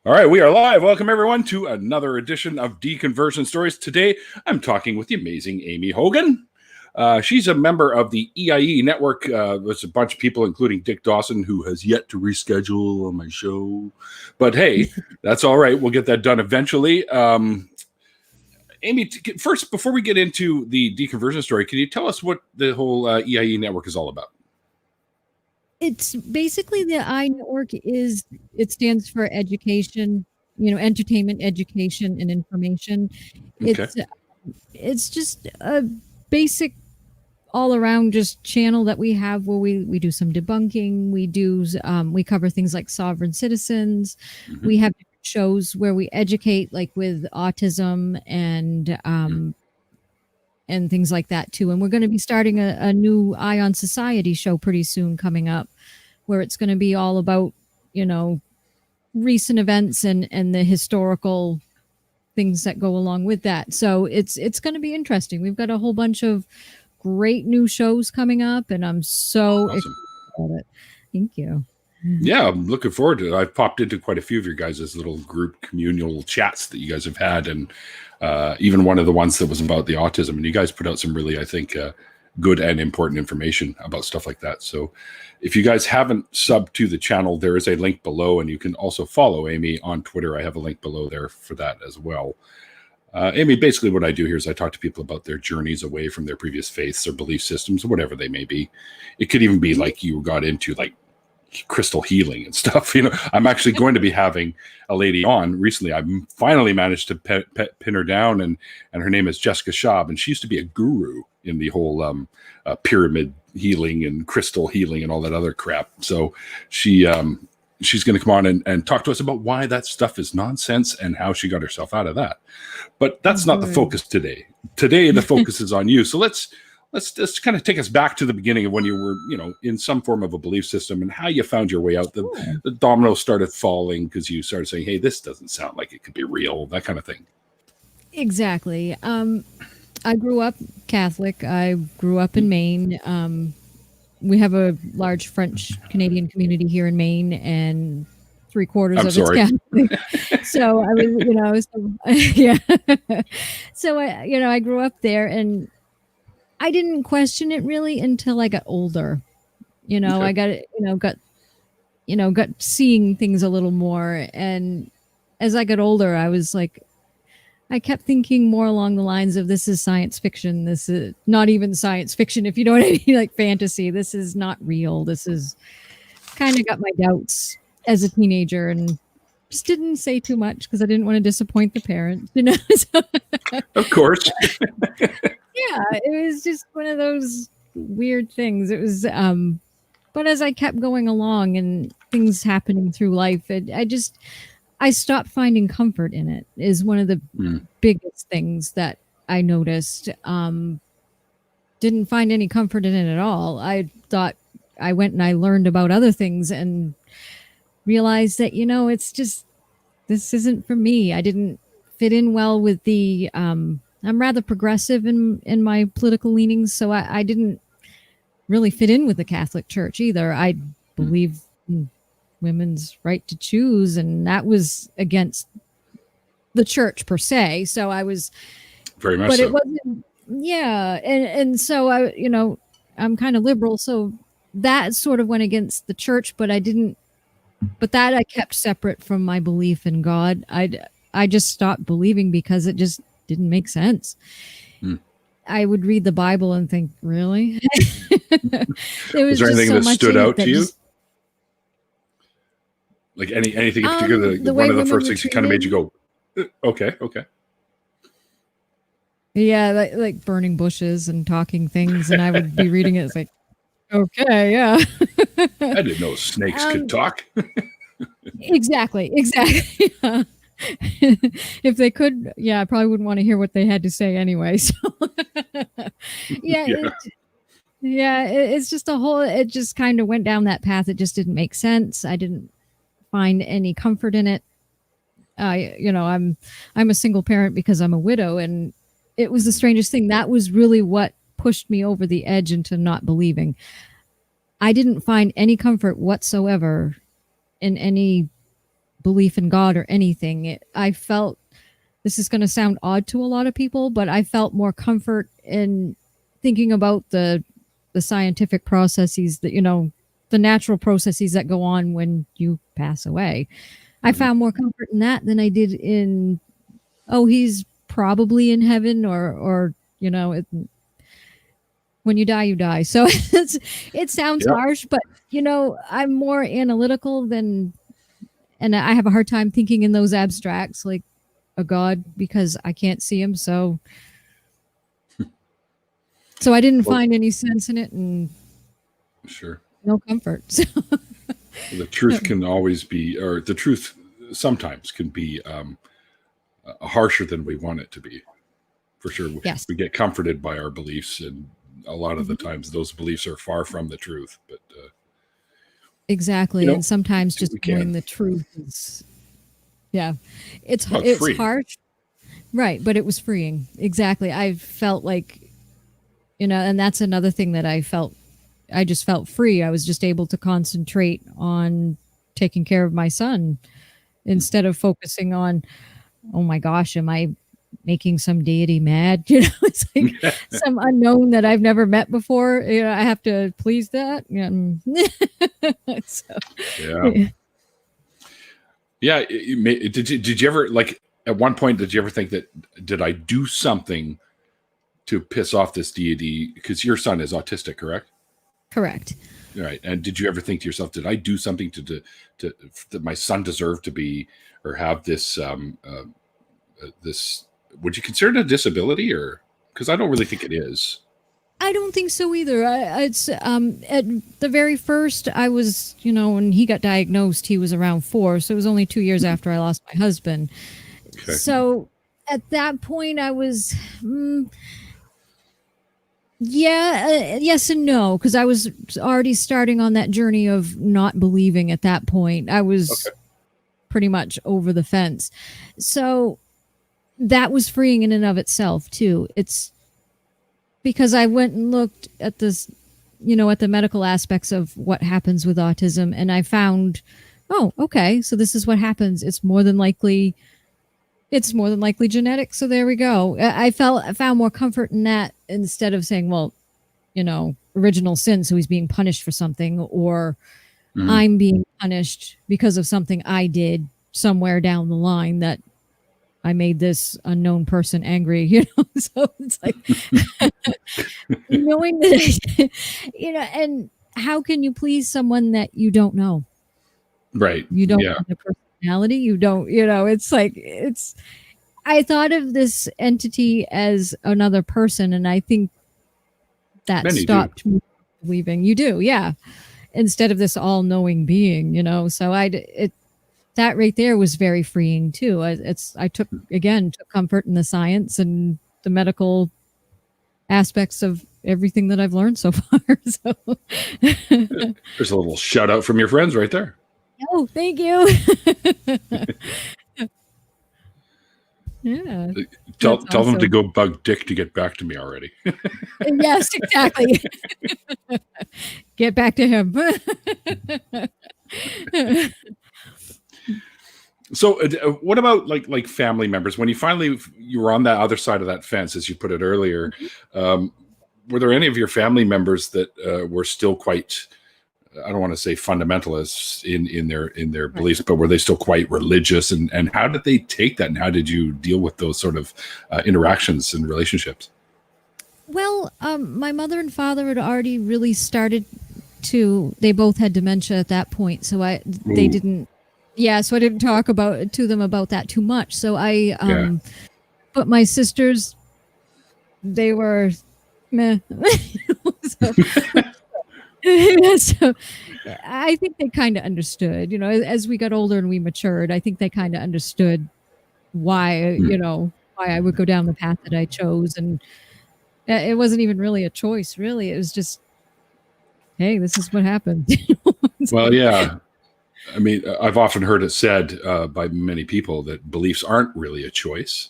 All right, we are live. Welcome, everyone, to another edition of Deconversion Stories. Today, I'm talking with the amazing Aimee Hogan. She's a member of the EIE network. There's a bunch of people, including Dick Dawson, who has yet to reschedule on my show. But hey, that's all right. We'll get that done eventually. Aimee, first, before we get into the Deconversion story, can you tell us what the whole EIE network is all about? It's basically the I network it stands for education, entertainment, education, and information. Okay. It's just a basic all around just channel that we have where we do some debunking. We cover things like sovereign citizens. Mm-hmm. We have shows where we educate, like with autism and things like that too. And we're going to be starting a new Eye on Society show pretty soon coming up, where it's going to be all about, recent events and the historical things that go along with that. So it's going to be interesting. We've got a whole bunch of great new shows coming up, and I'm so excited about it. Thank you. Yeah, I'm looking forward to it. I've popped into quite a few of your guys' little group communal chats that you guys have had, and even one of the ones that was about the autism. And you guys put out some really, I think, good and important information about stuff like that. So if you guys haven't subbed to the channel, there is a link below, and you can also follow Aimee on Twitter. I have a link below there for that as well. Aimee, basically what I do here is I talk to people about their journeys away from their previous faiths or belief systems, whatever they may be. It could even be like you got into like crystal healing and stuff. I'm actually going to be having a lady on recently. I finally managed to pin her down, and her name is Jessica Schaub, and she used to be a guru in the whole pyramid healing and crystal healing and all that other crap. So she's going to come on and talk to us about why that stuff is nonsense and how she got herself out of that. But that's not the focus today. Today the focus is on you. So let's just kind of take us back to the beginning of when you were, in some form of a belief system, and how you found your way out. The dominoes started falling because you started saying, hey, this doesn't sound like it could be real, that kind of thing. Exactly. I grew up Catholic. I grew up in Maine. We have a large French Canadian community here in Maine, and 3/4 of it's Catholic. So I was, yeah. So I grew up there, and I didn't question it really until I got older. Okay. I got seeing things a little more. And as I got older, I was like, I kept thinking more along the lines of, this is science fiction. This is not even science fiction, if you know what I mean, like fantasy. This is not real. This is kind of got my doubts as a teenager, and just didn't say too much because I didn't want to disappoint the parents, So, of course. Yeah, it was just one of those weird things. It was, but as I kept going along and things happening through life, I stopped finding comfort in it, is one of the biggest things that I noticed. Didn't find any comfort in it at all. I thought I went and I learned about other things and realized that, it's just, this isn't for me. I didn't fit in well with the, I'm rather progressive in my political leanings, so I didn't really fit in with the Catholic Church either. I believe in women's right to choose, and that was against the church per se. So I was very much, but so. It wasn't. Yeah, and so I'm kind of liberal, so that sort of went against the church, but I didn't. But that I kept separate from my belief in God. I just stopped believing because it just didn't make sense. I would read the Bible and think, really? Was there anything that stood out to you? Like anything in particular? One of the first things that kind of made you go, okay. Yeah, like burning bushes and talking things, and I would be reading it. It's like, okay, yeah. I didn't know snakes could talk. Exactly. Yeah. If they could, I probably wouldn't want to hear what they had to say anyway. So, it's just it just kind of went down that path. It just didn't make sense. I didn't find any comfort in it. I'm a single parent because I'm a widow, and it was the strangest thing. That was really what pushed me over the edge into not believing. I didn't find any comfort whatsoever in any belief in God or anything. I felt, this is going to sound odd to a lot of people, but I felt more comfort in thinking about the scientific processes that, the natural processes that go on when you pass away. I found more comfort in that than I did in, oh, he's probably in heaven, or when you die, you die. So it sounds harsh, but I'm more analytical than, and I have a hard time thinking in those abstracts like a God because I can't see him. So I didn't find any sense in it, and sure, no comfort. So. The truth can always be, or the truth sometimes can be harsher than we want it to be. For sure, yes. We get comforted by our beliefs, and a lot of the times those beliefs are far from the truth. But exactly, and sometimes just knowing the truth is, it's harsh, right? But it was freeing. Exactly, I felt like, and that's another thing that I felt. I just felt free. I was just able to concentrate on taking care of my son instead of focusing on, oh my gosh, am I making some deity mad? It's like some unknown that I've never met before. I have to please that. Did you ever, like, at one point, did you ever think that, did I do something to piss off this deity? Because your son is autistic, correct? Correct. Right. And did you ever think to yourself, did I do something to that my son deserved to be, or have this, this, would you consider it a disability, or, because I don't really think it is. I don't think so either. It's at the very first, I was, when he got diagnosed, he was around 4. So it was only 2 years after I lost my husband. Okay. So at that point I was, yes and no, because I was already starting on that journey of not believing at that point. I was pretty much over the fence. So that was freeing in and of itself too. It's because I went and looked at this, at the medical aspects of what happens with autism, and I found, oh, okay, so this is what happens. It's more than likely genetic. So there we go. I found more comfort in that, instead of saying, well, original sin, so he's being punished for something, or I'm being punished because of something I did somewhere down the line that I made this unknown person angry, so it's like knowing that, and how can you please someone that you don't know? Right. You don't know the personality. You don't, it's like, I thought of this entity as another person, and I think that stopped me believing. You do. Yeah. Instead of this all-knowing being, so that right there was very freeing too. I took comfort in the science and the medical aspects of everything that I've learned so far. So there's a little shout out from your friends right there. Oh, thank you. Yeah. Tell them to go bug Dick to get back to me already. Yes, exactly. Get back to him. So what about like family members? When you were on that other side of that fence, as you put it earlier, were there any of your family members that were still quite, I don't want to say fundamentalists in their beliefs, but were they still quite religious? And how did they take that? And how did you deal with those sort of interactions and relationships? Well, my mother and father had already really started they both had dementia at that point. So they didn't, so I didn't talk to them about that too much. So but my sisters, they were meh. So I think they kind of understood, as we got older and we matured, I think they kind of understood why, why I would go down the path that I chose. And it wasn't even really a choice, really. It was just, hey, this is what happened. Well, yeah. I mean, I've often heard it said by many people that beliefs aren't really a choice.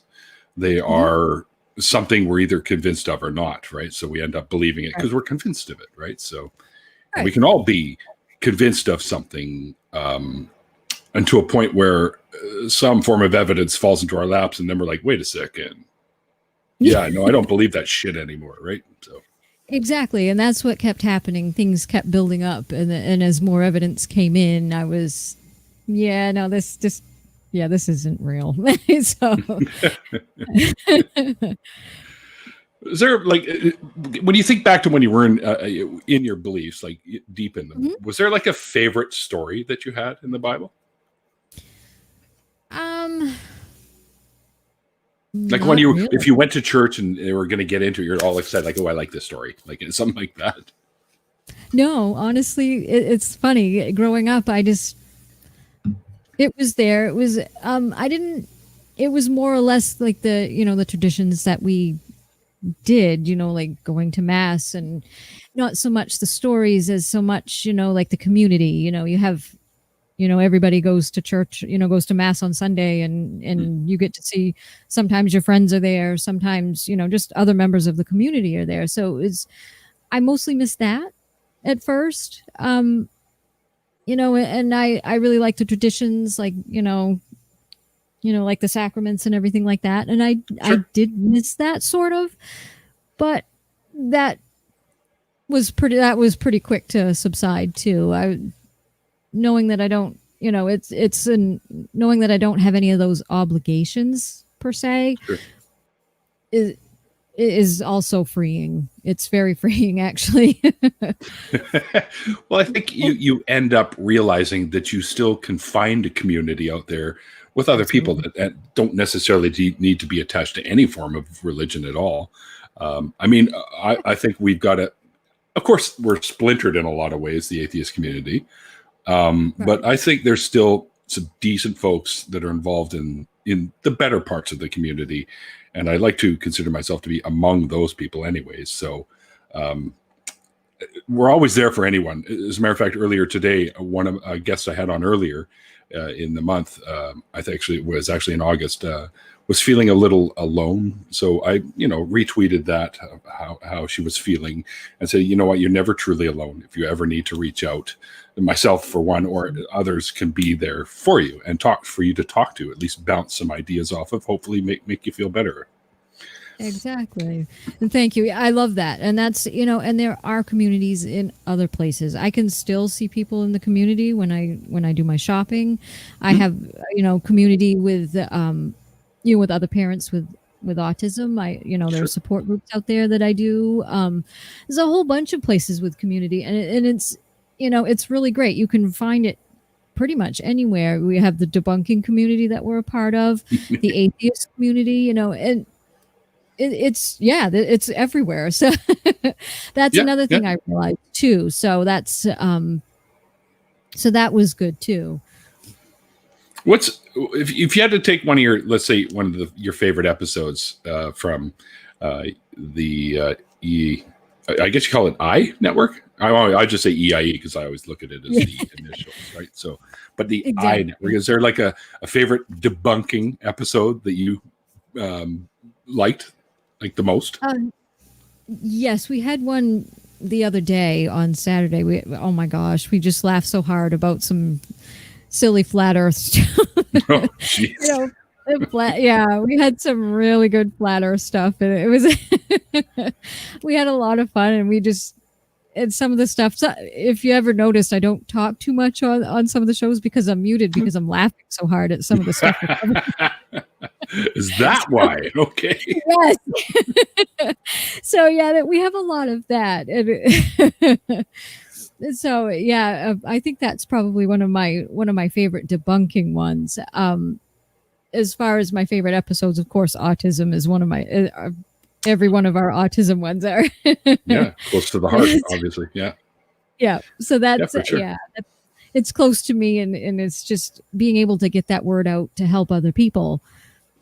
They are something we're either convinced of or not, right? So we end up believing it because we're convinced of it, right? So we can all be convinced of something and to a point where some form of evidence falls into our laps, and then we're like, wait a second. Yeah, no, I don't believe that shit anymore, right? So Exactly, and that's what kept happening. Things kept building up, and as more evidence came in, I was, yeah, no, this just, yeah, this isn't real. So, is there, like, when you think back to when you were in your beliefs, like deep in them, was there like a favorite story that you had in the Bible? Like when really. if you went to church and they were going to get into it, you're all excited, like, oh, I like this story, like something like that. No, honestly, it's funny. Growing up, it was there. It was, I didn't, it was more or less like the traditions that we did, like going to mass, and not so much the stories as so much, like the community. You have, everybody goes to church, goes to mass on Sunday, and you get to see, sometimes your friends are there, sometimes, just other members of the community are there. So I mostly missed that at first. And I really like the traditions, like, like the sacraments and everything like that. And I did miss that sort of, but that was pretty quick to subside too. Knowing that I don't, knowing that I don't have any of those obligations per se, is also freeing. It's very freeing, actually. Well, I think you end up realizing that you still can find a community out there with other people that don't necessarily need to be attached to any form of religion at all. I mean, I think we've got to, of course, we're splintered in a lot of ways, the atheist community. But I think there's still some decent folks that are involved in the better parts of the community. And I like to consider myself to be among those people anyways. So we're always there for anyone. As a matter of fact, earlier today, one of a guest I had on earlier in the month, I think it was actually in August, was feeling a little alone. So I, retweeted that, how she was feeling, and said, you know what, you're never truly alone. If you ever need to reach out, myself for one, or others can be there for you and for you to talk to, at least bounce some ideas off of, hopefully make you feel better. Exactly. And thank you. I love that. And that's, and there are communities in other places. I can still see people in the community when I do my shopping. I have, community with, with other parents with autism. There are support groups out there that I do. There's a whole bunch of places with community, and it's, it's really great. You can find it pretty much anywhere. We have the debunking community that we're a part of, the atheist community, and it's everywhere. So that's another thing I realized too. So that's so that was good too. If you had to take one of your, let's say one of your favorite episodes from the I guess you call it I network. I just say EIE because I always look at it as the initials, right? So, but the I network, is there like a favorite debunking episode that you liked, like the most? Yes, we had one the other day on Saturday. Oh my gosh, we just laughed so hard about some silly flat Earth stuff. Oh, jeez. We had some really good flat Earth stuff, and it was we had a lot of fun, and some of the stuff. So if you ever noticed, I don't talk too much on some of the shows because I'm muted because I'm laughing so hard at some of the stuff. Is that why? Okay. Yes. So we have a lot of that. So I think that's probably one of my favorite debunking ones. As far as my favorite episodes, of course, autism is one of my. Every one of our autism ones are. Yeah, close to the heart, obviously. Yeah. Yeah. So that's for sure. it's close to me, and it's just being able to get that word out to help other people.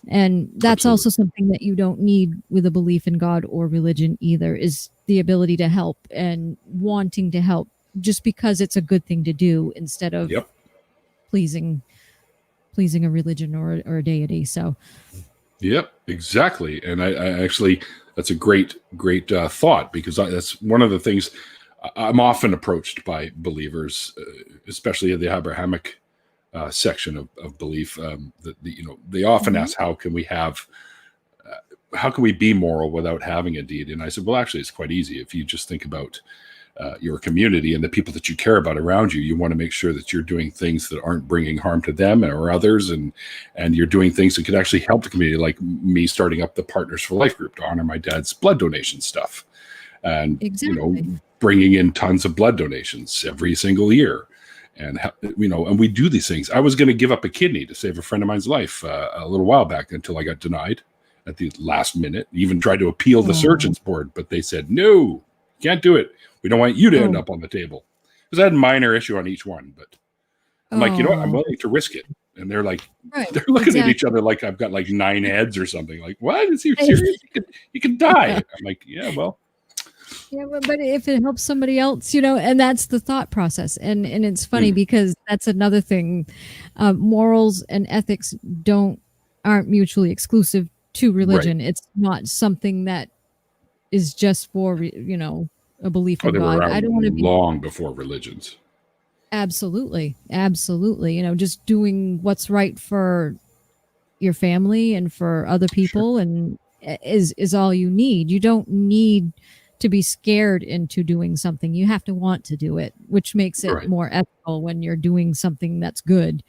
And that's also something that you don't need with a belief in God or religion either, is the ability to help and wanting to help just because it's a good thing to do instead of pleasing a religion or a deity. So. Yep, exactly. And I actually, that's a great thought, because that's one of the things I'm often approached by believers, especially the Abrahamic section of belief. They often ask, how can we be moral without having a deity? And I said, well, actually, it's quite easy. If you just think about your community and the people that you care about around you, you want to make sure that you're doing things that aren't bringing harm to them or others, and you're doing things that could actually help the community, like me starting up the Partners for Life group to honor my dad's blood donation stuff, and bringing in tons of blood donations every single year. And and we do these things. I was going to give up a kidney to save a friend of mine's life a little while back until I got denied at the last minute. Even tried to appeal the surgeon's board, but they said, no, can't do it. We don't want you to end up on the table. Because I had a minor issue on each one, but I'm like, you know what? I'm willing to risk it. And they're like, they're looking at each other like I've got like 9 heads or something. Like, what? Is he serious? You could die. I'm like, yeah, well. Yeah, but if it helps somebody else, and that's the thought process. And it's funny because that's another thing. Morals and ethics aren't mutually exclusive to religion. Right. It's not something that is just for, a belief in God. I don't want to be long before religions. Absolutely. Just doing what's right for your family and for other people and is all you need. You don't need to be scared into doing something. You have to want to do it, which makes it more ethical when you're doing something that's good.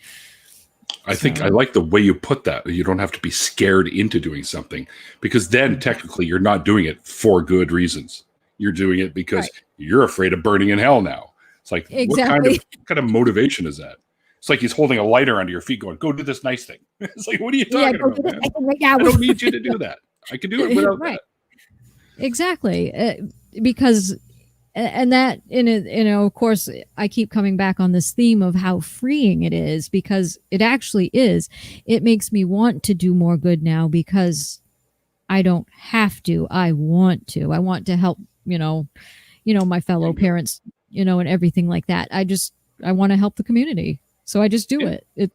I think I like the way you put that. You don't have to be scared into doing something, because then technically you're not doing it for good reasons. You're doing it because you're afraid of burning in hell now. It's like, what kind of motivation is that? It's like he's holding a lighter under your feet going, go do this nice thing. It's like, what are you talking about, man? I don't need you to do that. I can do it without that. Exactly. Because, and that, of course, I keep coming back on this theme of how freeing it is, because it actually is. It makes me want to do more good now because I don't have to. I want to. I want to help, my fellow parents, and everything like that. I want to help the community. So I just do it. I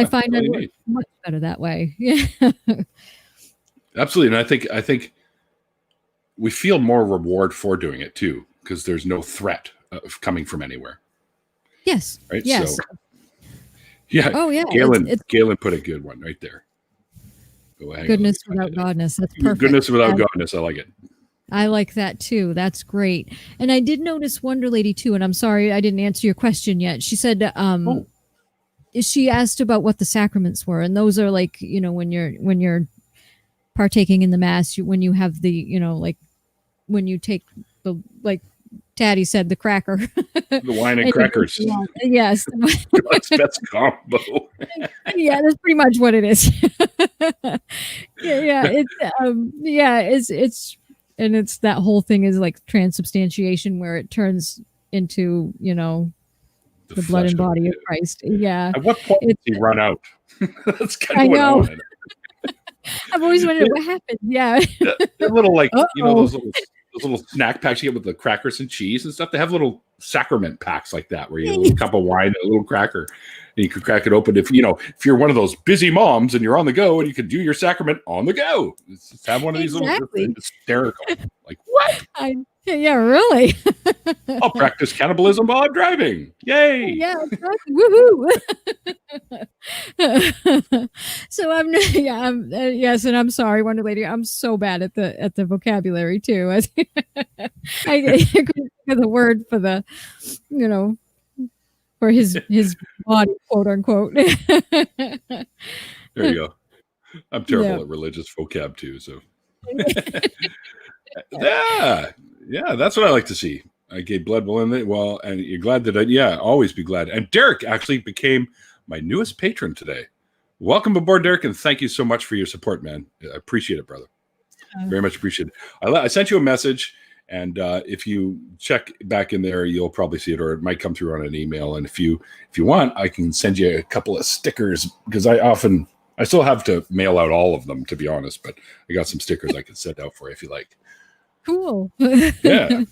find I work much better that way. Yeah. Absolutely. And I think we feel more reward for doing it too, because there's no threat of coming from anywhere. Yes. Right. Yes. So, yeah. Oh yeah. Galen put a good one right there. Goodness without godness. That's perfect. Goodness without godness. I like it. I like that too. That's great. And I did notice Wonder Lady too. And I'm sorry I didn't answer your question yet. She said, she asked about what the sacraments were, and those are like, when you're partaking in the mass, when you have the, when you take the, like Taddy said, the cracker, the wine and crackers. Yes. That's combo. Yeah, that's pretty much what it is. It's and it's that whole thing is like transubstantiation, where it turns into, the blood and body of Christ. Yeah. At what point does he run out? That's kind of what I wanted. I've always wondered what happened. Yeah. They're little those little snack packs you get with the crackers and cheese and stuff. They have little sacrament packs like that, where you have a little cup of wine and a little cracker, and you can crack it open. If you're one of those busy moms and you're on the go, and you can do your sacrament on the go. Just have one of these little hysterical. Like, what? Yeah, really. I'll practice cannibalism while I'm driving. Yay! Yeah, woohoo! So yes, and I'm sorry, Wonder Lady. I'm so bad at the vocabulary too. I couldn't think of the word for the, for his body, quote unquote. There you go. I'm terrible at religious vocab too, so. Yeah, that's what I like to see. I gave blood and you're glad that always be glad. And Derek actually became my newest patron today. Welcome aboard, Derek, and thank you so much for your support, man. I appreciate it, brother. Very much appreciate it. I sent you a message, and if you check back in there, you'll probably see it, or it might come through on an email. And if you want, I can send you a couple of stickers, because I still have to mail out all of them, to be honest, but I got some stickers I can send out for you if you like. Cool. Yeah.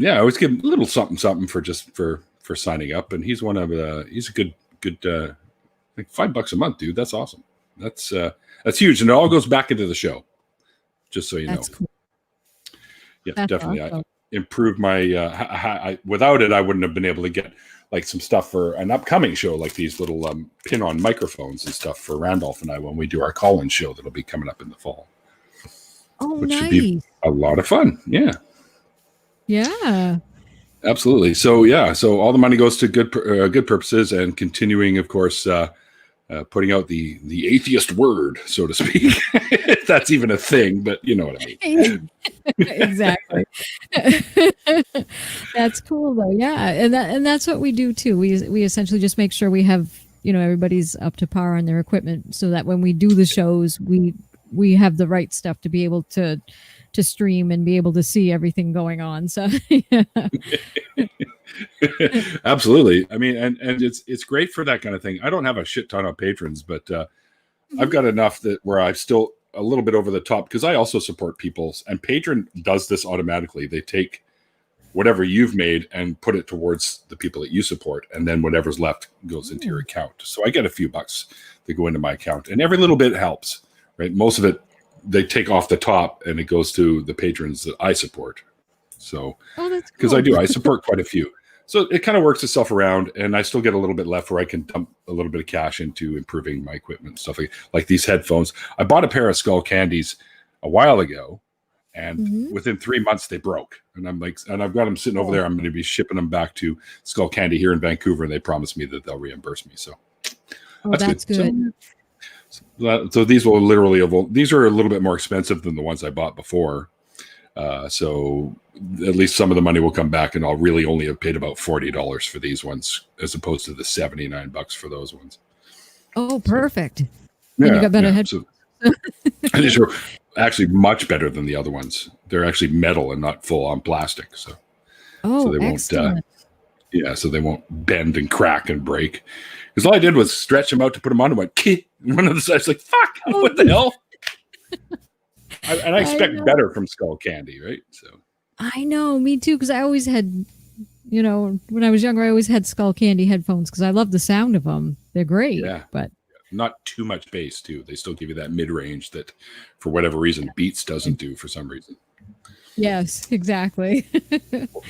I always give him a little something for signing up, and he's he's a good like $5 a month, dude. That's awesome. That's huge, and it all goes back into the show. Just so you know. Cool. Yeah, that's definitely. Awesome. I improved my. Without it, I wouldn't have been able to get like some stuff for an upcoming show, like these little pin-on microphones and stuff for Randolph and I when we do our call-in show that'll be coming up in the fall. Oh, which nice. should be a lot of fun. Yeah. Yeah. Absolutely. So yeah, so all the money goes to good purposes, and continuing, of course, putting out the atheist word, so to speak. If that's even a thing, but you know what I mean. Exactly. That's cool though. Yeah, and that's what we do too. We essentially just make sure we have, you know, everybody's up to par on their equipment, so that when we do the shows, we have the right stuff to be able to stream and be able to see everything going on. So yeah. Absolutely. I mean, and it's great for that kind of thing. I don't have a shit ton of patrons, but I've got enough that where I'm still a little bit over the top, because I also support people's, and Patreon does this automatically. They take whatever you've made and put it towards the people that you support, and then whatever's left goes into your account. So I get a few bucks that go into my account, and every little bit helps, right? Most of it they take off the top and it goes to the patrons that I support. So, because I support quite a few. So it kind of works itself around, and I still get a little bit left where I can dump a little bit of cash into improving my equipment and stuff like these headphones. I bought a pair of Skull Candies a while ago, and within 3 months they broke. And I'm like, and I've got them sitting over there. I'm going to be shipping them back to Skull Candy here in Vancouver, and they promised me that they'll reimburse me. So that's good. So these will literally these are a little bit more expensive than the ones I bought before. So at least some of the money will come back, and I'll really only have paid about $40 for these ones, as opposed to the $79 for those ones. Oh, perfect. So, yeah, and you got better headphones. So, and these are actually much better than the other ones. They're actually metal and not full on plastic. So they excellent. won't, so they won't bend and crack and break. Because all I did was stretch them out to put them on, and went, Kit! And one of the sides like, fuck, what the hell? I expect better from Skull Candy, right? So I know, me too, because I always had, you know, when I was younger, I always had Skull Candy headphones because I love the sound of them. They're great. Yeah. But not too much bass, too. They still give you that mid-range that, for whatever reason, Beats doesn't do for some reason. Yes, exactly.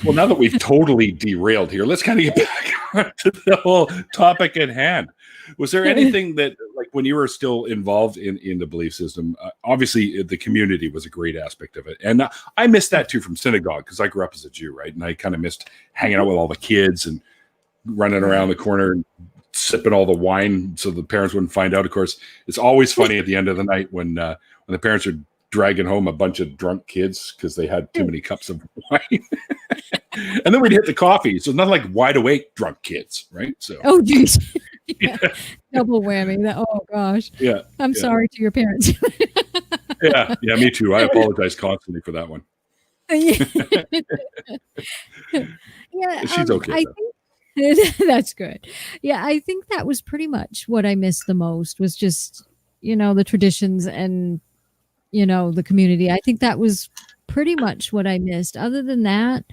Well, now that we've totally derailed here, let's kind of get back to the whole topic at hand. Was there anything that, like, when you were still involved in the belief system, obviously the community was a great aspect of it. And I missed that too from synagogue, because I grew up as a Jew, right? And I kind of missed hanging out with all the kids and running around the corner and sipping all the wine so the parents wouldn't find out. Of course, it's always funny at the end of the night when the parents are dragging home a bunch of drunk kids because they had too many cups of wine. And then we'd hit the coffee. So nothing like wide awake drunk kids, right? So oh, geez. Yeah. Double whammy. Oh, gosh. Yeah. I'm sorry to your parents. Yeah, me too. I apologize constantly for that one. Yeah, she's okay. I think that's good. Yeah, I think that was pretty much what I missed the most, was just, you know, the traditions and, you know, the community. I think that was pretty much what I missed. Other than that,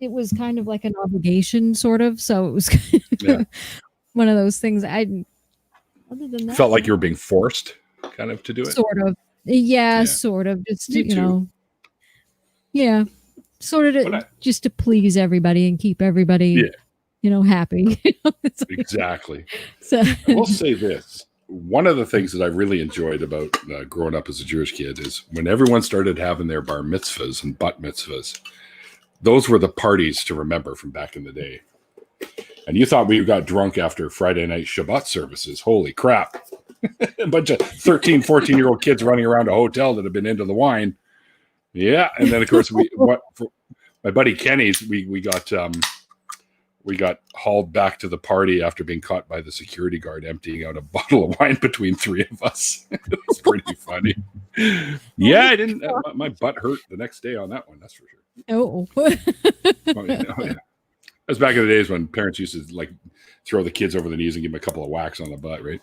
it was kind of like an obligation, sort of. So it was one of those things. Other than that, felt like you were being forced, kind of, to do it. Sort of, yeah. Sort of. Just Me too. Yeah, sort of just to please everybody and keep everybody, you know, happy. Exactly. So I will say this. One of the things that I really enjoyed about growing up as a Jewish kid is when everyone started having their bar mitzvahs and bat mitzvahs. Those were the parties to remember from back in the day. And you thought we got drunk after Friday night Shabbat services. Holy crap. A bunch of 13, 14-year-old kids running around a hotel that have been into the wine. Yeah. And then, of course, my buddy Kenny's, we got hauled back to the party after being caught by the security guard emptying out a bottle of wine between three of us. It was pretty funny. Yeah, I didn't. My butt hurt the next day on that one. That's for sure. Oh, yeah. That was back in the days when parents used to like throw the kids over the knees and give them a couple of whacks on the butt, right?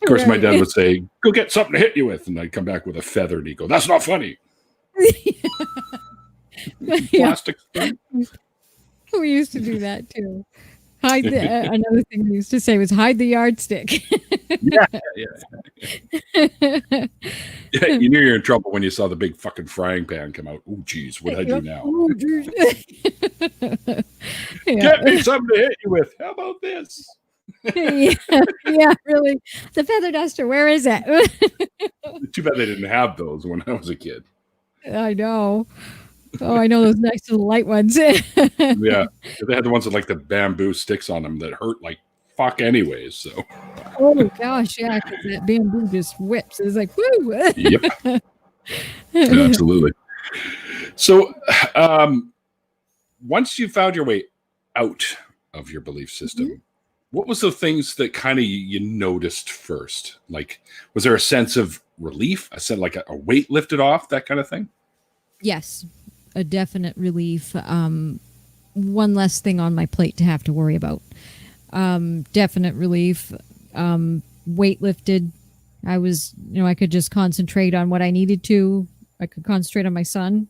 Of course, my dad would say, "Go get something to hit you with," and I'd come back with a feather, and he'd go, "That's not funny." Plastic thing. We used to do that too. Hide the another thing we used to say was hide the yardstick. Yeah, yeah. You knew you're in trouble when you saw the big fucking frying pan come out. Oh, geez, what I do now? Oh, geez. Get me something to hit you with. How about this? Yeah, really. The feather duster, where is it? Too bad they didn't have those when I was a kid. I know. Oh, I know those nice little light ones. Yeah, they had the ones with like the bamboo sticks on them that hurt like fuck anyways. So. Oh gosh, yeah, because that bamboo just whips. It's like woo. Yep. Absolutely. So, once you found your way out of your belief system, what was the things that kind of you noticed first? Like, was there a sense of relief? A sense like a weight lifted off, that kind of thing? Yes, a definite relief. One less thing on my plate to have to worry about. Definite relief. Weight lifted. I was, I could just concentrate on what I needed to. I could concentrate on my son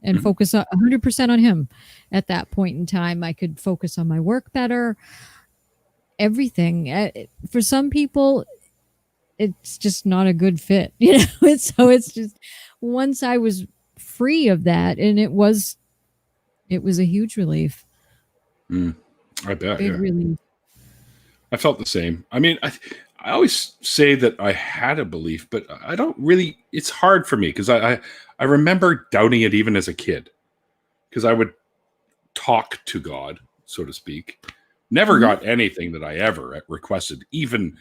and focus 100% on him. At that point in time, I could focus on my work better. Everything. For some people, it's just not a good fit, So it's just once I was free of that, and it was a huge relief. I bet. Big relief. I felt the same. I mean, I always say that I had a belief, but I don't really. It's hard for me because I remember doubting it even as a kid, because I would talk to God, so to speak. Never got anything that I ever requested. Even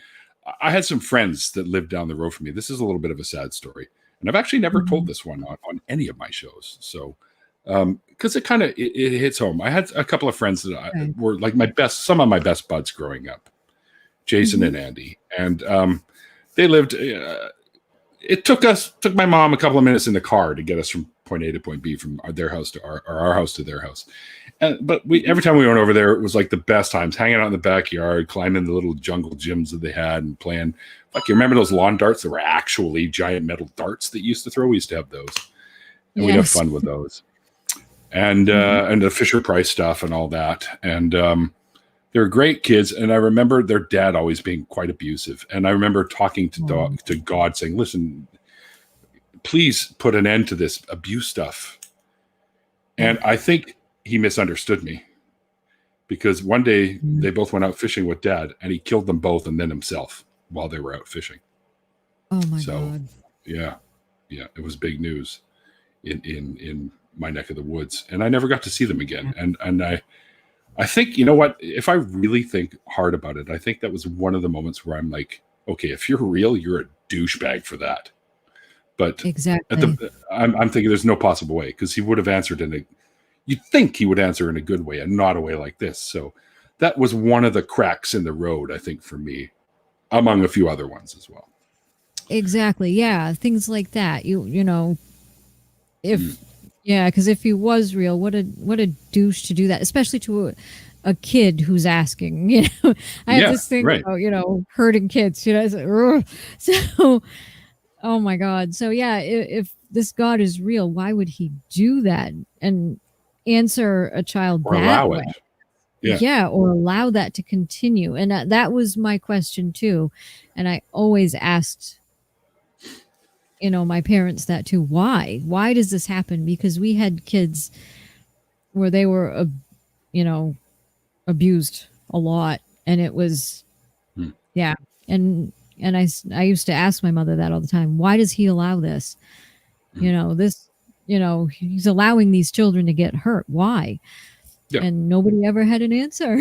I had some friends that lived down the road from me. This is a little bit of a sad story, and I've actually never told this one on any of my shows. So, because it kind of it hits home. I had a couple of friends that were like some of my best buds growing up, Jason and Andy, and they lived. It took my mom a couple of minutes in the car to get us from point A to point B, from their house to our house to their house. But every time we went over there, it was like the best times, hanging out in the backyard, climbing the little jungle gyms that they had, and playing. Like, you remember those lawn darts that were actually giant metal darts that you used to throw? We used to have those, and we'd have fun with those, and the Fisher Price stuff and all that. And they were great kids. And I remember their dad always being quite abusive. And I remember talking to God, saying, "Listen, please put an end to this abuse stuff." And I think he misunderstood me, because one day they both went out fishing with Dad, and he killed them both and then himself while they were out fishing. Oh my God. Yeah, it was big news in my neck of the woods, and I never got to see them again. And I think, you know what, if I really think hard about it, I think that was one of the moments where I'm like, okay, if you're real, you're a douchebag for that. But exactly, I'm thinking there's no possible way, because he would have answered you'd think he would answer in a good way and not a way like this. So that was one of the cracks in the road, I think, for me, among a few other ones as well. Exactly. Yeah. Things like that. Because if he was real, what a douche to do that, especially to a kid who's asking. I have this thing about hurting kids. So, oh my God. So yeah, if this God is real, why would he do that and answer a child or that allow way? It? Yeah, or allow that to continue. And that was my question too. And I always asked, my parents that too. Why? Why does this happen? Because we had kids where they were, abused a lot, and it was, And I used to ask my mother that all the time. Why does he allow this? He's allowing these children to get hurt. Why? Yeah. And nobody ever had an answer.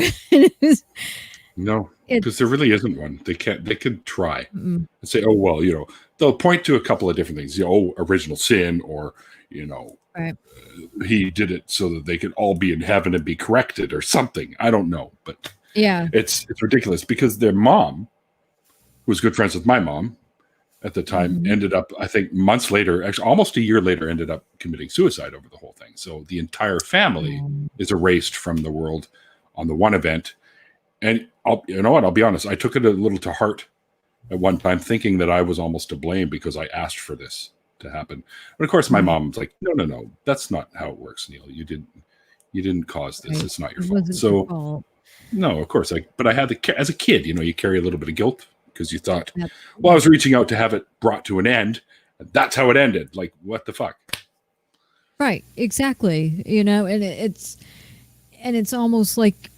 No, because there really isn't one. They could try and say, oh, well, they'll point to a couple of different things, original sin, or, he did it so that they could all be in heaven and be corrected or something. I don't know. But it's ridiculous, because their mom, who was good friends with my mom at the time, ended up, I think months later, actually almost a year later, ended up committing suicide over the whole thing. So the entire family is erased from the world on the one event. And I'll be honest, I took it a little to heart at one time, thinking that I was almost to blame because I asked for this to happen. But of course, my mom was like, no, that's not how it works, Neil. You didn't cause this. It's not your fault. Your fault. No, of course. But I had as a kid, you carry a little bit of guilt because you thought, well, I was reaching out to have it brought to an end. And that's how it ended. Like, what the fuck? Right. Exactly. And it's almost like,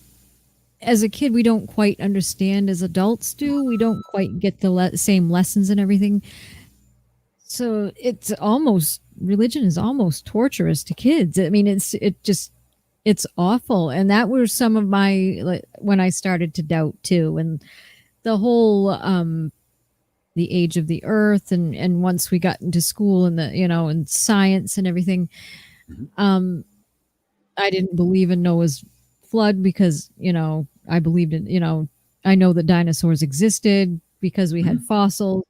as a kid, we don't quite understand as adults do. We don't quite get the same lessons and everything. So religion is almost torturous to kids. I mean, it's awful. And that were some of when I started to doubt too. And the whole, the age of the earth. And once we got into school and and science and everything, I didn't believe in Noah's flood because, I believed in, I know that dinosaurs existed because we had fossils,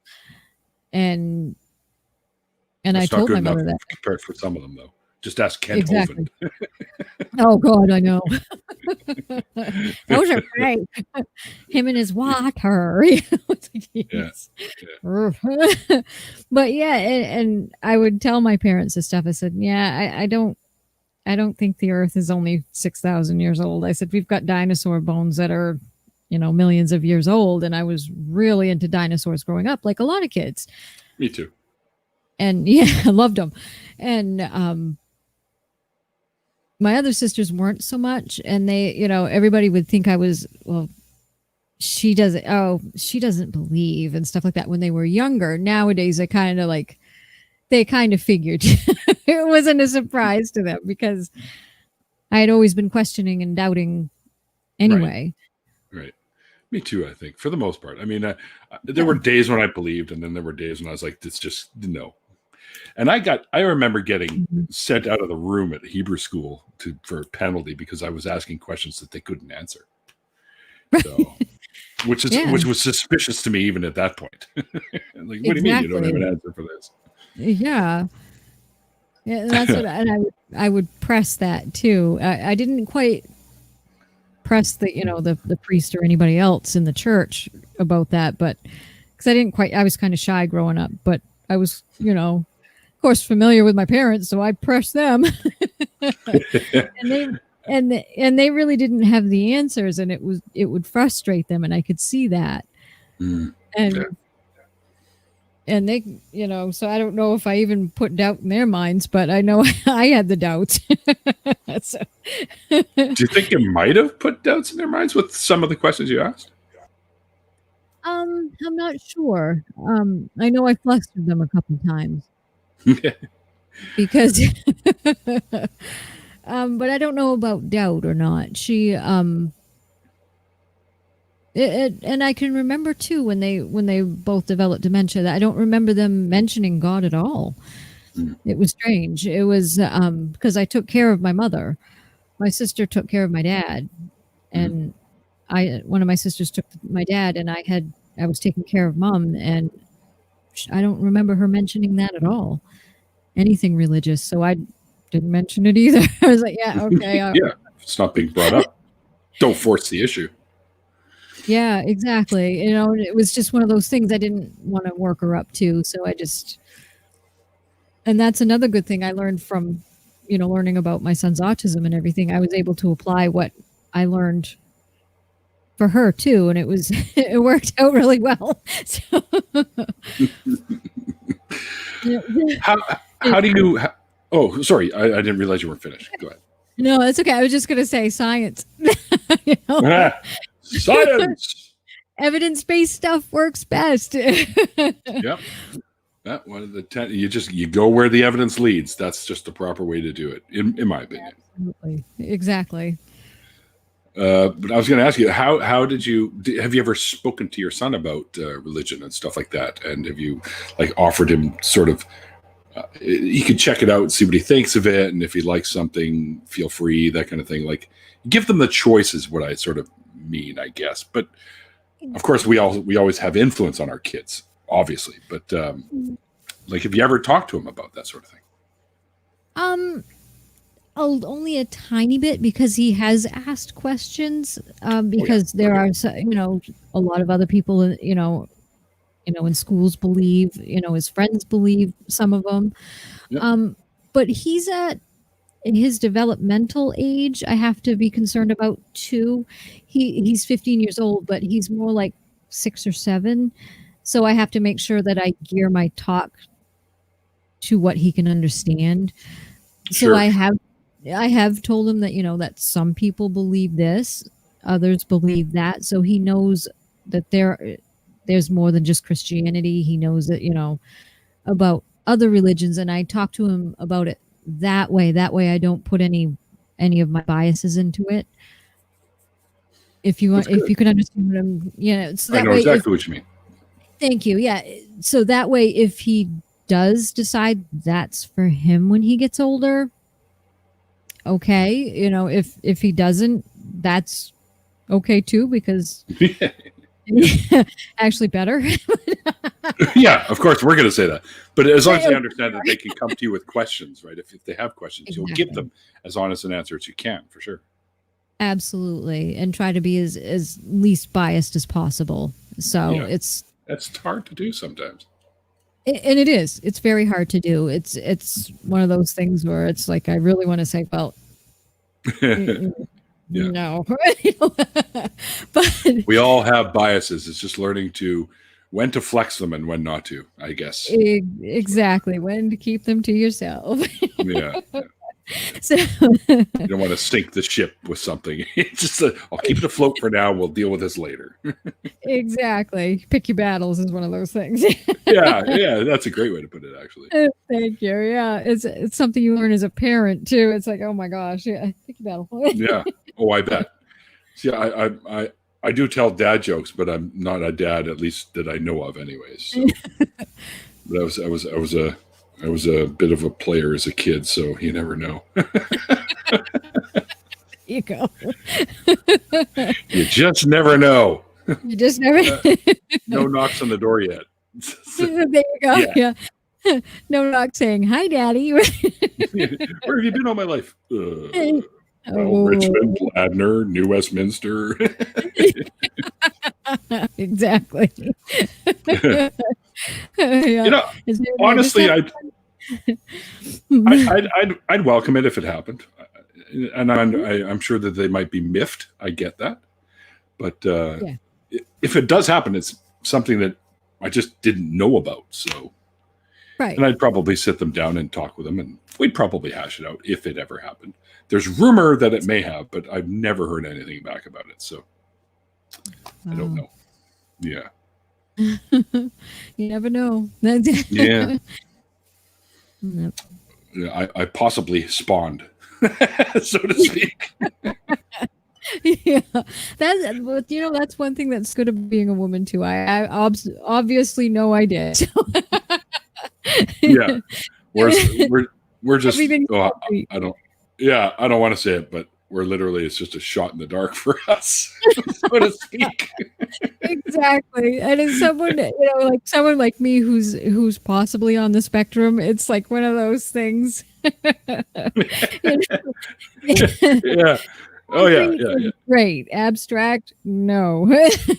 and That's I told my mother that. Compared for some of them, though. Just ask Kent Exactly. Hovind. Oh God, I know. Those are great. Him and his water. But yeah, and I would tell my parents this stuff. I said, yeah, I don't think the earth is only 6,000 years old. I said, we've got dinosaur bones that are, millions of years old. And I was really into dinosaurs growing up, like a lot of kids. Me too. And yeah, I loved them. And my other sisters weren't so much. And they, everybody would think I was, well, she doesn't believe and stuff like that when they were younger. Nowadays, they kind of figured. It wasn't a surprise to them because I had always been questioning and doubting anyway. Right. Me too, I think, for the most part. I mean, there were days when I believed, and then there were days when I was like, it's just no. And I remember getting sent out of the room at Hebrew school for a penalty because I was asking questions that they couldn't answer. So, which was suspicious to me even at that point. Like, what do you mean you don't have an answer for this? Yeah. Yeah, that's what, and I would press that too. I didn't quite press the priest or anybody else in the church about that, but because I was kind of shy growing up, but I was, of course, familiar with my parents, so I pressed them, and they really didn't have the answers, and it would frustrate them, and I could see that, and they, so I don't know if I even put doubt in their minds, but I know I had the doubts. So. Do you think you might have put doubts in their minds with some of the questions you asked? I'm not sure. I know I flustered them a couple times. Because, but I don't know about doubt or not. She, and I can remember too when they both developed dementia that I don't remember them mentioning God at all. It was strange. It was because I took care of my mother. My sister took care of my dad, and one of my sisters took my dad, and I was taking care of mom, and I don't remember her mentioning that at all. Anything religious, so I didn't mention it either. I was like, yeah, okay. Yeah, it's not being brought up. Don't force the issue. Yeah, exactly. It was just one of those things I didn't want to work her up to. So and that's another good thing I learned from, learning about my son's autism and everything. I was able to apply what I learned for her too. And it worked out really well. So. How do you, oh, sorry. I didn't realize you weren't finished. Go ahead. No, that's okay. I was just going to say science. Science. Evidence-based stuff works best. Yep. That one of the 10. You go where the evidence leads. That's just the proper way to do it, in my opinion. Absolutely. Exactly. But I was going to ask you, how have you ever spoken to your son about religion and stuff like that? And have you offered him sort of, he could check it out and see what he thinks of it, and if he likes something, feel free, that kind of thing. Give them the choice is what I sort of mean, I guess. But of course, we always have influence on our kids, obviously. But have you ever talked to him about that sort of thing? Only a tiny bit, because he has asked questions. Because there are, a lot of other people, in schools believe, his friends believe, some of them. Yep. But he's at in his developmental age, I have to be concerned about too. He's 15 years old, but he's more like 6 or 7. So I have to make sure that I gear my talk to what he can understand. So Sure. I have told him that, that some people believe this, others believe that. So he knows that there's more than just Christianity. He knows that, about other religions, and I talk to him about it that way. That way I don't put any of my biases into it. If you can understand what I'm, so that I know way exactly what you mean. Thank you. Yeah. So that way, if he does decide that's for him when he gets older, okay. If he doesn't, that's okay too, because actually better. Yeah, of course, we're going to say that. But as long as they understand that they can come to you with questions, right? If they have questions, Exactly. you'll give them as honest an answer as you can, for sure. Absolutely. And try to be as least biased as possible. So that's hard to do sometimes. And it is. It's very hard to do. It's one of those things where it's like, I really want to say, well, no. But we all have biases. It's just learning when to flex them and when not to, I guess. Exactly. When to keep them to yourself. Yeah. So you don't want to sink the ship with something. It's just I'll keep it afloat for now. We'll deal with this later. Exactly. Pick your battles is one of those things. Yeah, that's a great way to put it, actually. Thank you. Yeah, it's something you learn as a parent too. It's like, oh my gosh, yeah, pick your battle. Yeah. Oh, I bet. See, I do tell dad jokes, but I'm not a dad, at least that I know of, anyways. So. But I was a bit of a player as a kid, so you never know. There you go. You just never know. You just never. No knocks on the door yet. There you go. Yeah. No knock saying, "Hi, Daddy." Where have you been all my life? Richmond, Ladner, New Westminster. Exactly. Yeah. Honestly, I'd welcome it if it happened, and I'm sure that they might be miffed. I get that, but if it does happen, it's something that I just didn't know about. So, right, and I'd probably sit them down and talk with them, and we'd probably hash it out if it ever happened. There's rumor that it may have, but I've never heard anything back about it, so I don't know. Yeah. You never know. Yeah. Yep. Yeah, I possibly spawned, so to speak. Yeah, that's one thing that's good of being a woman too. I obviously know I did. So. Yeah, we're just. I don't. Yeah, I don't want to say it, but we're literally, it's just a shot in the dark for us, so to speak. Exactly. And as someone, like someone like me who's possibly on the spectrum, it's like one of those things. Yeah. Oh yeah. Great. Abstract? No.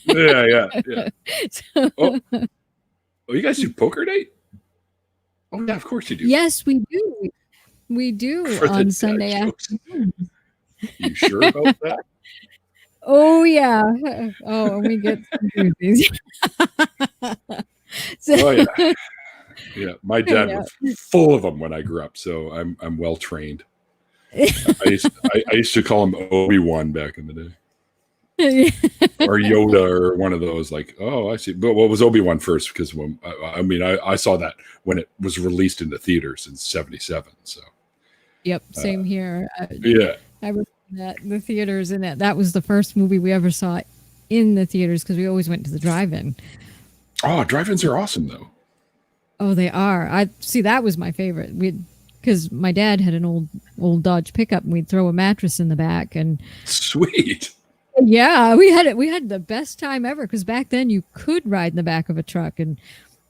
Yeah. So, oh, you guys do poker night? Oh yeah, of course you do. Yes, we do. We do on Sunday afternoon. You sure about that? Oh yeah. Oh, and we get these. Oh yeah. Yeah, my dad was full of them when I grew up, so I'm well trained. I used to call him Obi-Wan back in the day, or Yoda, or one of those. Like, oh, I see. But what was Obi-Wan first? Because I saw that when it was released in the theaters in '77. So. Yep, same here. Yeah, I remember that the theaters, and that was the first movie we ever saw in the theaters because we always went to the drive-in. Oh, drive-ins are awesome, though. Oh, they are. I see. That was my favorite. Because my dad had an old Dodge pickup, and we'd throw a mattress in the back, and sweet. Yeah, we had the best time ever. Because back then you could ride in the back of a truck, and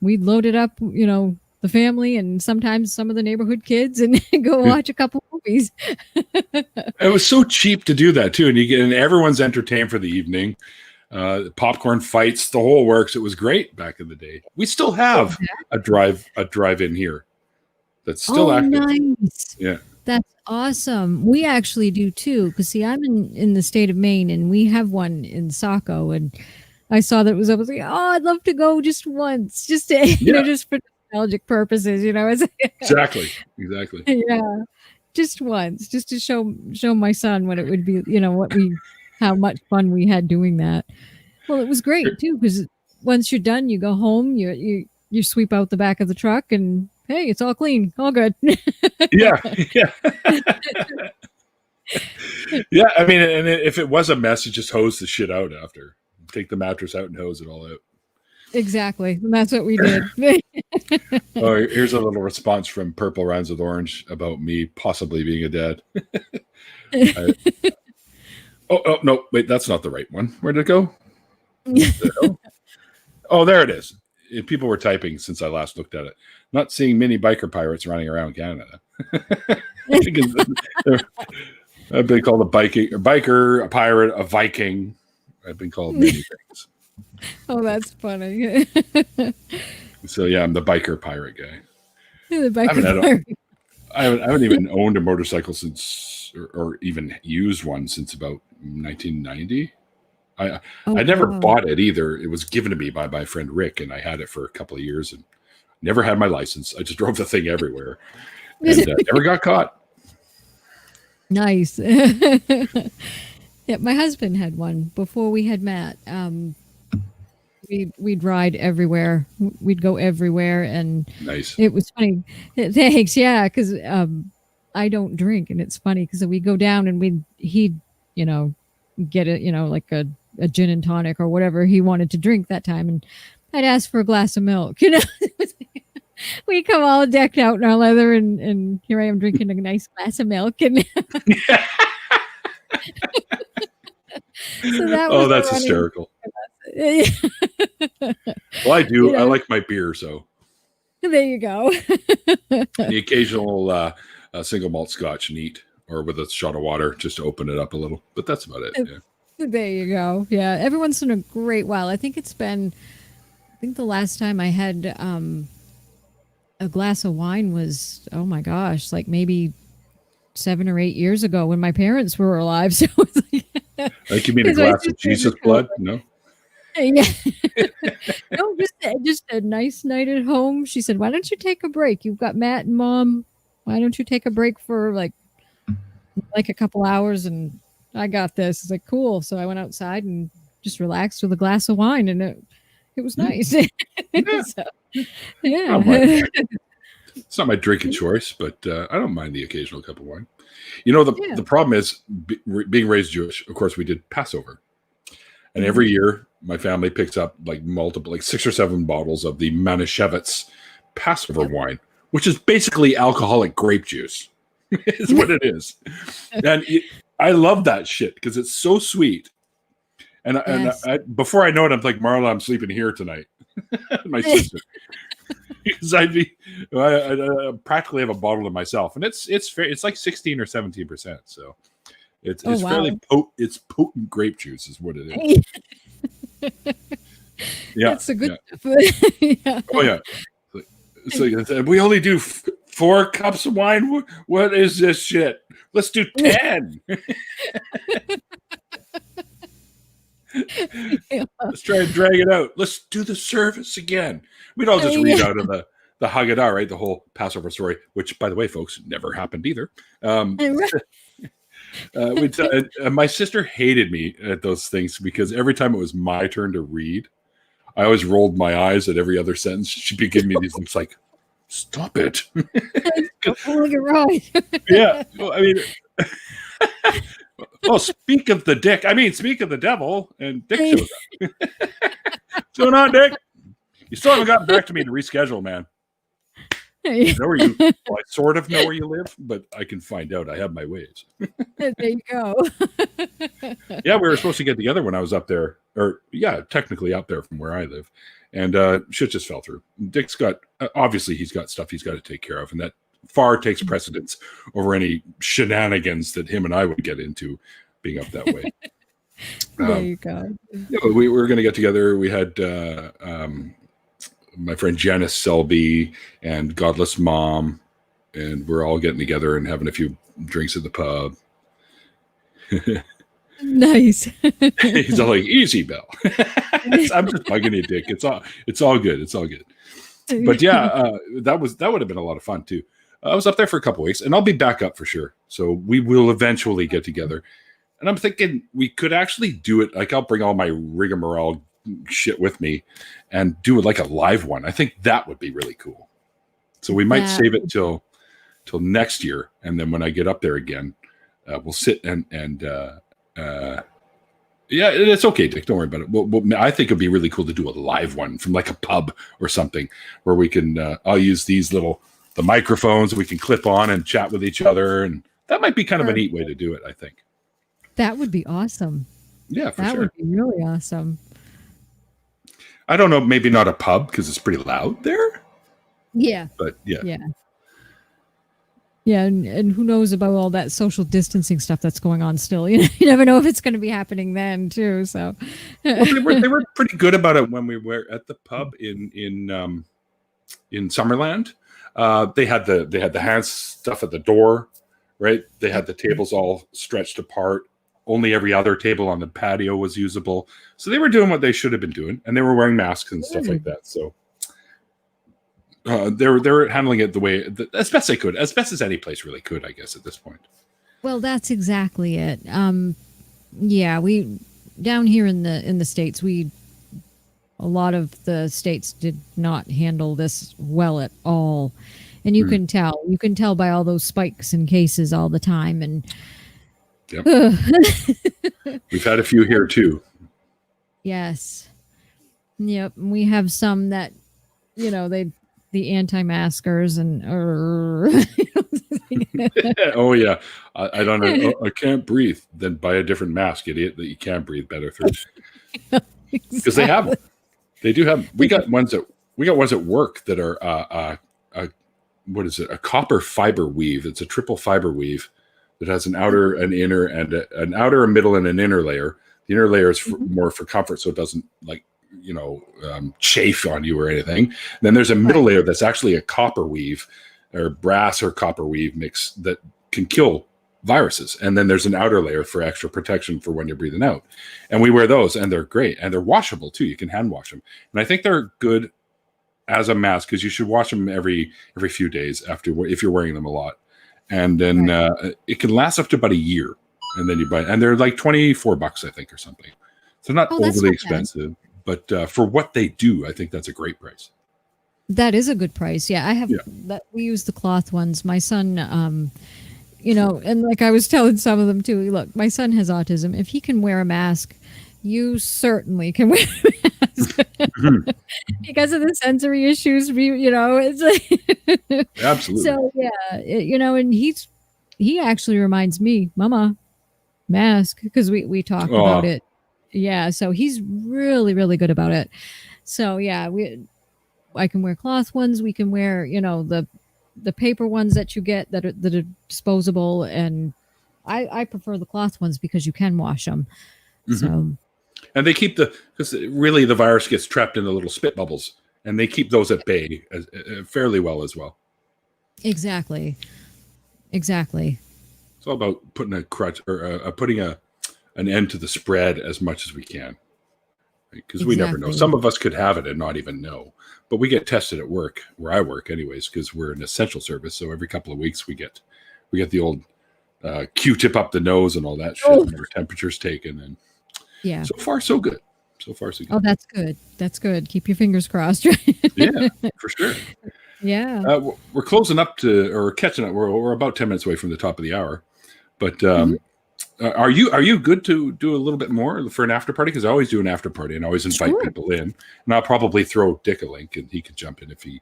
we'd load it up, the family and sometimes some of the neighborhood kids, and go watch a couple movies. It was so cheap to do that too, and everyone's entertained for the evening. Popcorn fights, the whole works. It was great back in the day. We still have a drive-in here that's still active. Nice. Yeah, That's awesome. We actually do too. Because see, I'm in the state of Maine, and we have one in Saco, and I saw that it was. I was like, oh, I'd love to go just once, just to, Yeah, just for nostalgic purposes. It's, exactly. Exactly. yeah, just once, just to show my son what it would be. How much fun we had doing that. Well, it was great too, because once you're done, you go home, you sweep out the back of the truck, and hey, it's all clean, all good. Yeah. Yeah. Yeah. I mean, and if it was a mess, you just hose the shit out after. Take the mattress out and hose it all out. Exactly. And that's what we did. Oh, here's a little response from Purple Rhymes with Orange about me possibly being a dad. Oh, no, wait, that's not the right one. Where'd it go? Oh, there it is. People were typing since I last looked at it. Not seeing many biker pirates running around Canada. I've been called a biker, a pirate, a Viking. I've been called many things. Oh, that's funny. So yeah, I'm the biker pirate guy. The biker pirate. I haven't even owned a motorcycle since, or even used one since about 1990. I never bought it either. It was given to me by my friend Rick, and I had it for a couple of years and never had my license. I just drove the thing everywhere and never got caught. Nice. Yeah, my husband had one before we had met. We'd ride everywhere. We'd go everywhere, and nice. It was funny. Thanks, yeah, because I don't drink, and it's funny because we go down and he'd get it, like a gin and tonic or whatever he wanted to drink that time, and I'd ask for a glass of milk. We come all decked out in our leather, and here I am drinking a nice glass of milk, and so that's hysterical. Well, I do. I like my beer, so there you go. The occasional single malt Scotch, neat, or with a shot of water just to open it up a little. But that's about it. Yeah. There you go. Yeah, every once in a great while. I think the last time I had a glass of wine was, oh my gosh, like maybe 7 or 8 years ago when my parents were alive. So it's like you mean a glass of Jesus blood? No. Yeah. No, just a nice night at home. She said, "Why don't you take a break? You've got Matt and Mom. Why don't you take a break for like a couple hours?" And I got this. It's like, cool. So I went outside and just relaxed with a glass of wine, and it was nice. Yeah. So, yeah. It's not my drinking choice, but I don't mind the occasional cup of wine. The problem is being raised Jewish. Of course, we did Passover, and every year my family picks up like 6 or 7 bottles of the Manischewitz Passover wine, which is basically alcoholic grape juice. Is what it is, and I love that shit because it's so sweet. And I, before I know it, I'm like, Marla, I'm sleeping here tonight. My sister. Because I practically have a bottle of myself, and it's like 16 or 17%. So it's fairly it's potent grape juice is what it is. Yeah, it's a good stuff. Yeah. Oh yeah. So we only do 4 cups of wine. What is this shit? Let's do 10. Let's try and drag it out. Let's do the service again. We'd all just read out of the Haggadah, right? The whole Passover story, which, by the way, folks, never happened either. My sister hated me at those things because every time it was my turn to read, I always rolled my eyes at every other sentence. She'd be giving me these looks like, stop it. You're right. Yeah. Well, I mean, speak of the dick. I mean, speak of the devil, and Dick shows up. What's going on, Dick? You still haven't gotten back to me to reschedule, man. I know where you. Well, I sort of know where you live, but I can find out. I have my ways. There you go. Yeah, we were supposed to get together when I was up there, technically up there from where I live, and shit just fell through. Dick's got obviously he's got stuff he's got to take care of, and that far takes precedence over any shenanigans that him and I would get into being up that way. There you go. We were going to get together. We had my friend Janice Selby and Godless Mom and we're all getting together and having a few drinks at the pub. Nice. He's all like, easy, Bill. I'm just bugging you, Dick. It's all good. It's all good. But yeah, that would have been a lot of fun too. I was up there for a couple weeks, and I'll be back up for sure. So we will eventually get together. And I'm thinking we could actually do it. Like, I'll bring all my rigmarole shit with me and do it like a live one. I think that would be really cool. So we might save it till next year, and then when I get up there again, we'll sit and yeah, it's okay, Dick. Don't worry about it. I think it'd be really cool to do a live one from like a pub or something where we can. I'll use the microphones we can clip on and chat with each other, and that might be kind of a neat way to do it. I think that would be awesome. Yeah, for sure. That would be really awesome. I don't know, maybe not a pub because it's pretty loud there. Yeah, but yeah. Yeah, and who knows about all that social distancing stuff that's going on still. You never know if it's going to be happening then too. So well, they were pretty good about it when we were at the pub in Summerland. They had the hand stuff at the door, right? They had the tables all stretched apart. Only every other table on the patio was usable. So they were doing what they should have been doing, and they were wearing masks and stuff like that. So they were handling it the way as best they could, as best as any place really could, I guess, at this point. Well, that's exactly it. Yeah, we down here in the States, a lot of the states did not handle this well at all, and you can tell by all those spikes in cases all the time. And yep. We've had a few here too. Yes. Yep. We have some that the anti-maskers and oh yeah, I don't know. I can't breathe. Then buy a different mask, idiot, that you can breathe better through. Because they have them. They do have them. We got ones at work that are what is it? A copper fiber weave. It's a triple fiber weave that has an outer, an inner, and an outer, a middle, and an inner layer. The inner layer is more for comfort, so it doesn't chafe on you or anything. And then there's a middle layer that's actually a copper weave or brass or copper weave mix that can kill viruses. And then there's an outer layer for extra protection for when you're breathing out. And we wear those, and they're great. And they're washable too. You can hand wash them. And I think they're good as a mask because you should wash them every few days if you're wearing them a lot. And then it can last up to about a year. And then you buy it. And they're like $24, I think, or something. So not overly expensive. But for what they do, I think that's a great price. That is a good price. Yeah, I have that. We use the cloth ones. My son, and like I was telling some of them too. Look, my son has autism. If he can wear a mask, you certainly can wear a mask because of the sensory issues. It's like absolutely. So yeah, and he actually reminds me, Mama, mask, because we talk about it. Yeah, so he's really, really good about it. So yeah, I can wear cloth ones. We can wear, the paper ones that you get that are disposable, and I prefer the cloth ones because you can wash them. Mm-hmm. So, and they keep because really the virus gets trapped in the little spit bubbles, and they keep those at bay fairly well as well. Exactly. It's all about putting a crutch or putting an end to the spread as much as we can, because we never know. Some of us could have it and not even know, but we get tested at work, where I work anyways, because we're an essential service. So every couple of weeks we get the old Q-tip up the nose and all that shit, and our temperatures taken, and so far so good. Oh, that's good. Keep your fingers crossed. Yeah, for sure. Yeah, we're closing up or catching up. We're about 10 minutes away from the top of the hour, but are you good to do a little bit more for an after party? Because I always do an after party and always invite people in, and I'll probably throw Dick a link, and he can jump in if he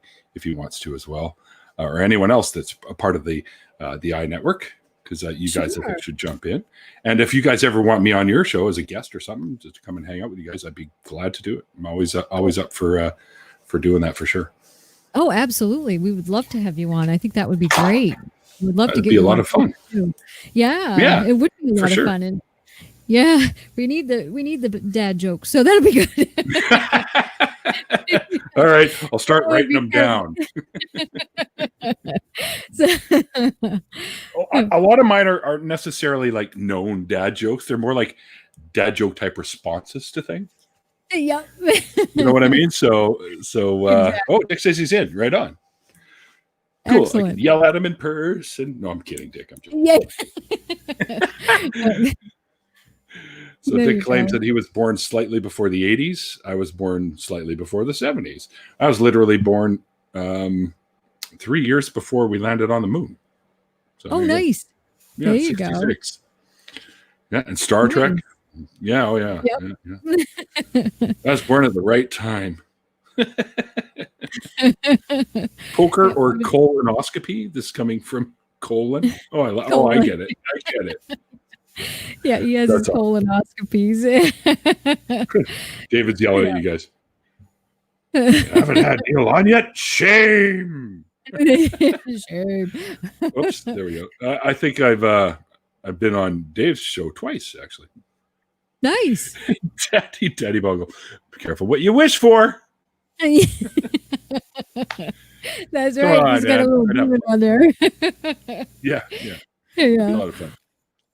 wants to as well, or anyone else that's a part of the I network, because you guys I think should jump in. And if you guys ever want me on your show as a guest or something, just to come and hang out with you guys, I'd be glad to do it. I'm always up for doing that for sure. Oh, absolutely. We would love to have you on. I think that would be great. We'd love to get you a lot of fun. Too. Yeah, it would be a lot of fun. And yeah, we need the dad jokes, so that'll be good. All right, I'll start writing them down. So, A lot of mine aren't necessarily like known dad jokes. They're more like dad joke type responses to things. yep. You know what I mean? So Exactly. oh, Dick says he's in. Right on. Cool. Excellent. I can yell at him in person. No, I'm kidding, Dick. I'm just Yeah. So There Dick you claims go. that he was born slightly before the 80s. I was born slightly before the 70s. I was literally born 3 years before we landed on the moon. So Oh, there you go. nice. Yeah, There you go. 66. Yeah, and Star Trek. Nice. Yeah, oh yeah. Yep. Yeah. I was born at the right time. Poker Yep. or colonoscopy? This coming from colon? Oh, I Colon. get it. I get it. Yeah, he has his That's all. colonoscopies. David's yelling at you guys. Haven't had Neil on yet? Shame. Shame. Oops, there we go. I think I've been on Dave's show twice, actually. Nice. Daddy Bungle. Be careful what you wish for. That's Come right. on, He's got a man. little Right up. demon on there. Yeah. A Yeah. lot of fun.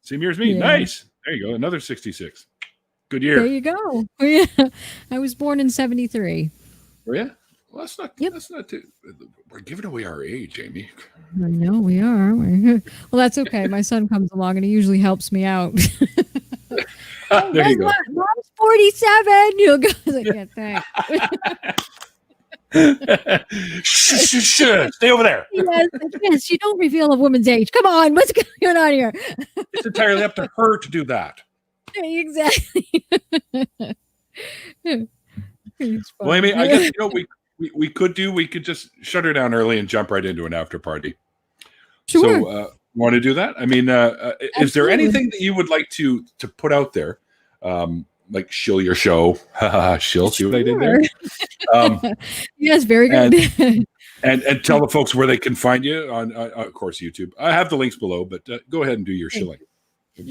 Same year as me. Yeah. Nice. There you go. Another 66. Good There year. you go. Yeah. I was born in 73. Oh, yeah? Well, that's not. Yep. That's not too. We're giving away our age, Aimee. I know we are, aren't we? Well, that's okay. My son comes along and he usually helps me out. There you go. Mom's 47. You'll go. Like, yeah, thanks. Shh. Stay over there. Yes, you don't reveal a woman's age. Come on, what's going on here? It's entirely up to her to do that. Exactly. It's Well, fun. Aimee, I guess we could just shut her down early and jump right into an after party. Sure. So, want to do that? I mean, is there Absolutely. anything that you would like to put out there? Like shill your show. Shill, see what I did there? Yes, very good. And tell the folks where they can find you on of course, YouTube. I have the links below, but go ahead and do your shilling.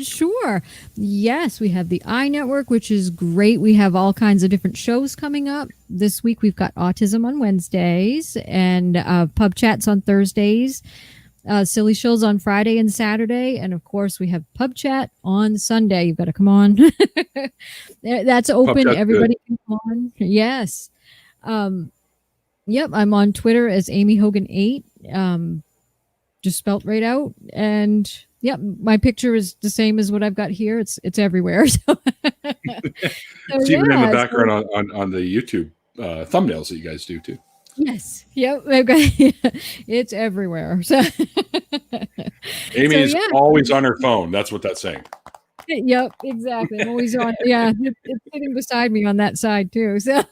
Sure. Yes, we have the iNetwork, which is great. We have all kinds of different shows coming up. This week we've got Autism on Wednesdays and Pub Chats on Thursdays, Silly Shills on Friday and Saturday, and of course we have Pub Chat on Sunday. You've got to come on. That's open. Everybody can come on. Yes. Yep, I'm on Twitter as Aimee Hogan 8. Just spelt right out. And yep, my picture is the same as what I've got here. It's everywhere. So, It's even in the background on the YouTube thumbnails that you guys do too. Yes. Yep. It's everywhere. So Aimee is always on her phone. That's what that's saying. Yep, exactly. I'm always on. Yeah, it's sitting beside me on that side too. So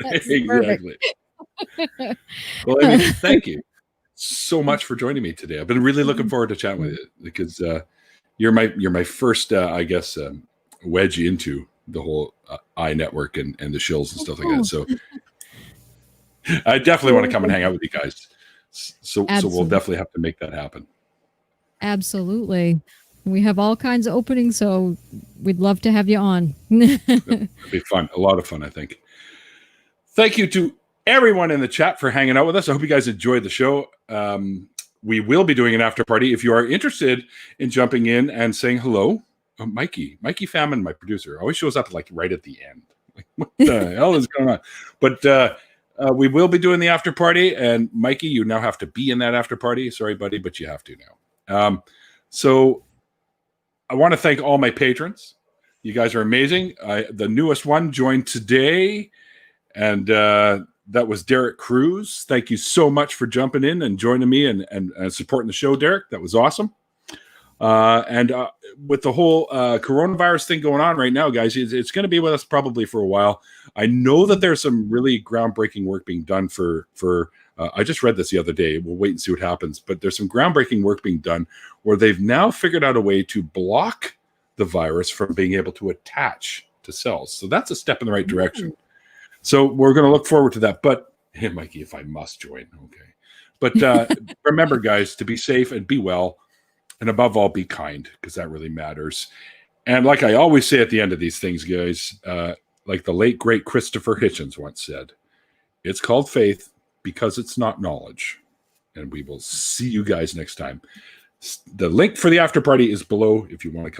exactly. Well, Aimee, thank you so much for joining me today. I've been really looking forward to chatting with you because you're my first, I guess, wedge into the whole iNetwork and the shills and stuff like that. So I definitely want to come and hang out with you guys. So we'll definitely have to make that happen. Absolutely. We have all kinds of openings, so we'd love to have you on. It'd be fun. A lot of fun, I think. Thank you to everyone in the chat for hanging out with us. I hope you guys enjoyed the show. We will be doing an after party. If you are interested in jumping in and saying hello, Mikey Famine, my producer, always shows up like right at the end. Like, what the hell is going on? But we will be doing the after party. And Mikey, you now have to be in that after party. Sorry, buddy, but you have to now. So I want to thank all my patrons. You guys are amazing. The newest one joined today, and that was Derek Cruz. Thank you so much for jumping in and joining me and supporting the show, Derek. That was awesome. And with the whole coronavirus thing going on right now, guys, it's going to be with us probably for a while. I know that there's some really groundbreaking work being done for I just read this the other day. We'll wait and see what happens. But there's some groundbreaking work being done where they've now figured out a way to block the virus from being able to attach to cells. So that's a step in the right direction. So we're going to look forward to that. But, hey, Mikey, if I must join, okay. But remember, guys, to be safe and be well. And above all, be kind, because that really matters. And like I always say at the end of these things, guys, like the late, great Christopher Hitchens once said, it's called faith because it's not knowledge. and we will see you guys next time. The link for the after party is below if you want to come